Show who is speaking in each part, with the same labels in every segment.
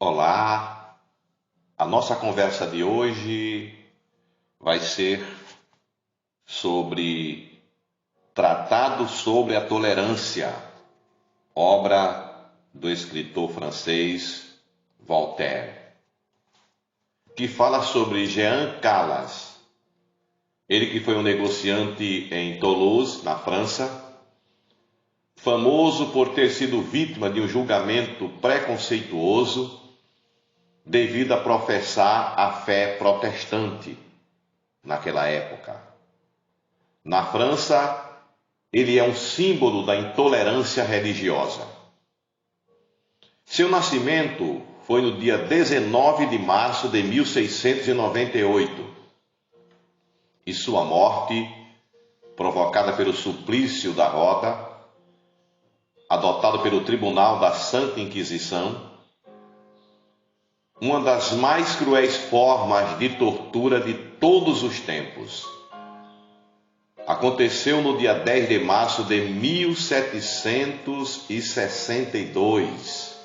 Speaker 1: Olá, a nossa conversa de hoje vai ser sobre Tratado sobre a Tolerância, obra do escritor francês Voltaire, que fala sobre Jean Calas, ele que foi um negociante em Toulouse, na França, famoso por ter sido vítima de um julgamento preconceituoso devido a professar a fé protestante naquela época. Na França, ele é um símbolo da intolerância religiosa. Seu nascimento foi no dia 19 de março de 1698 e sua morte, provocada pelo suplício da roda, adotado pelo Tribunal da Santa Inquisição, uma das mais cruéis formas de tortura de todos os tempos. Aconteceu no dia 10 de março de 1762,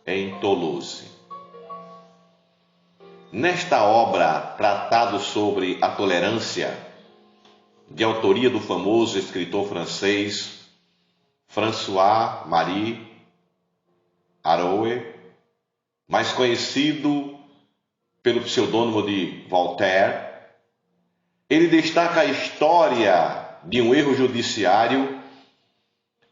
Speaker 1: em Toulouse. Nesta obra, Tratado sobre a Tolerância, de autoria do famoso escritor francês François-Marie Arouet, mais conhecido pelo pseudônimo de Voltaire, ele destaca a história de um erro judiciário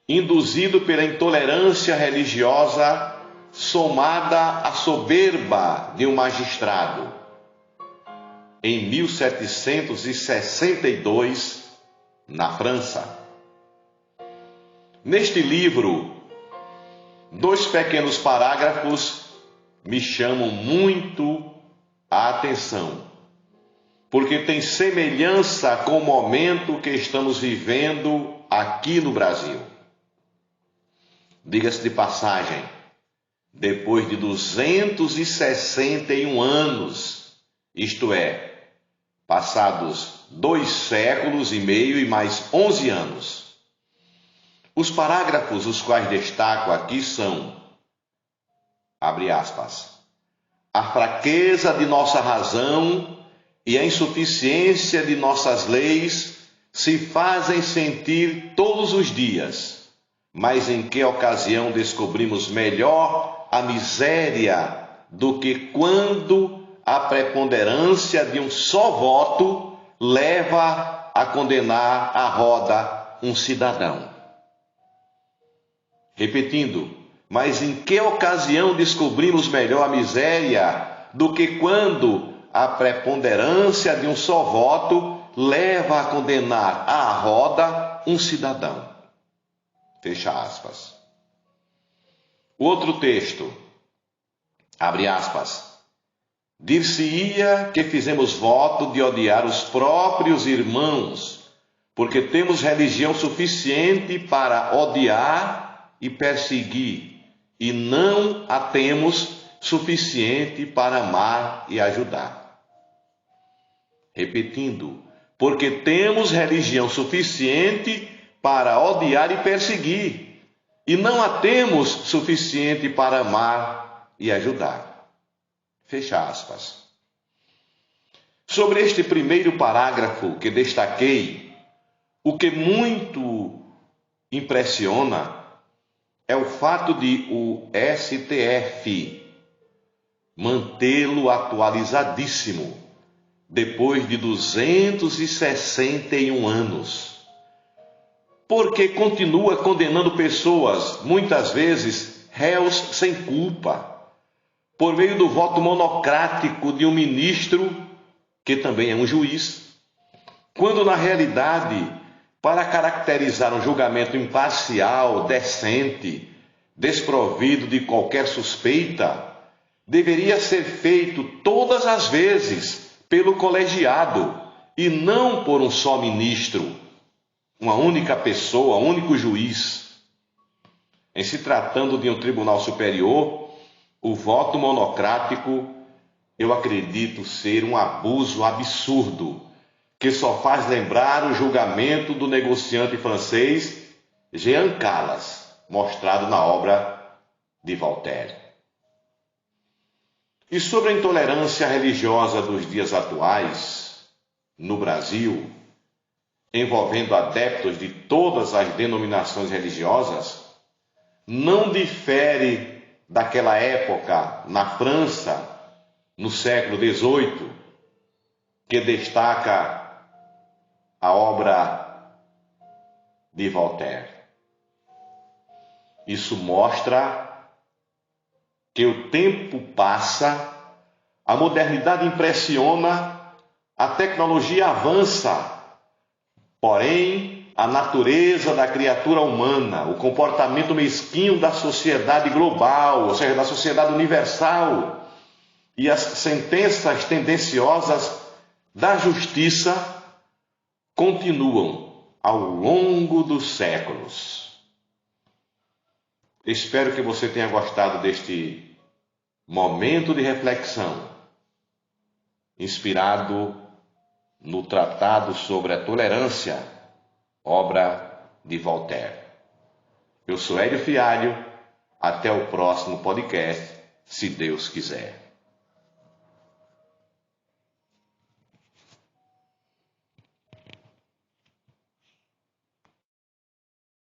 Speaker 1: induzido pela intolerância religiosa somada à soberba de um magistrado. Em 1762, na França. Neste livro, 2 pequenos parágrafos me chamam muito a atenção, porque tem semelhança com o momento que estamos vivendo aqui no Brasil. Diga-se de passagem, depois de 261 anos, isto é, passados 2 séculos e meio e mais 11 anos, os parágrafos os quais destaco aqui são, abre aspas, a fraqueza de nossa razão e a insuficiência de nossas leis se fazem sentir todos os dias, mas em que ocasião descobrimos melhor a miséria do que quando a preponderância de um só voto leva a condenar à roda um cidadão. Repetindo, mas em que ocasião descobrimos melhor a miséria do que quando a preponderância de um só voto leva a condenar à roda um cidadão? Fecha aspas. O outro texto, abre aspas, dir-se-ia que fizemos voto de odiar os próprios irmãos, porque temos religião suficiente para odiar e perseguir, e não a temos suficiente para amar e ajudar. Repetindo, porque temos religião suficiente para odiar e perseguir, e não a temos suficiente para amar e ajudar. Fecha aspas. Sobre este primeiro parágrafo que destaquei, o que muito impressiona é o fato de o STF mantê-lo atualizadíssimo depois de 261 anos. Porque continua condenando pessoas, muitas vezes réus sem culpa, por meio do voto monocrático de um ministro, que também é um juiz, quando na realidade, para caracterizar um julgamento imparcial, decente, desprovido de qualquer suspeita, deveria ser feito todas as vezes pelo colegiado e não por um só ministro, uma única pessoa, um único juiz. Em se tratando de um tribunal superior, o voto monocrático, eu acredito ser um abuso absurdo, que só faz lembrar o julgamento do negociante francês Jean Calas, mostrado na obra de Voltaire. E sobre a intolerância religiosa dos dias atuais, no Brasil, envolvendo adeptos de todas as denominações religiosas, não difere daquela época na França, no século XVIII, que destaca a obra de Voltaire. Isso mostra que o tempo passa, a modernidade impressiona, a tecnologia avança, porém a natureza da criatura humana, o comportamento mesquinho da sociedade global, ou seja, da sociedade universal, e as sentenças tendenciosas da justiça continuam ao longo dos séculos. Espero que você tenha gostado deste momento de reflexão, inspirado no Tratado sobre a Tolerância, obra de Voltaire. Eu sou Hélio Fialho, até o próximo podcast, se Deus quiser.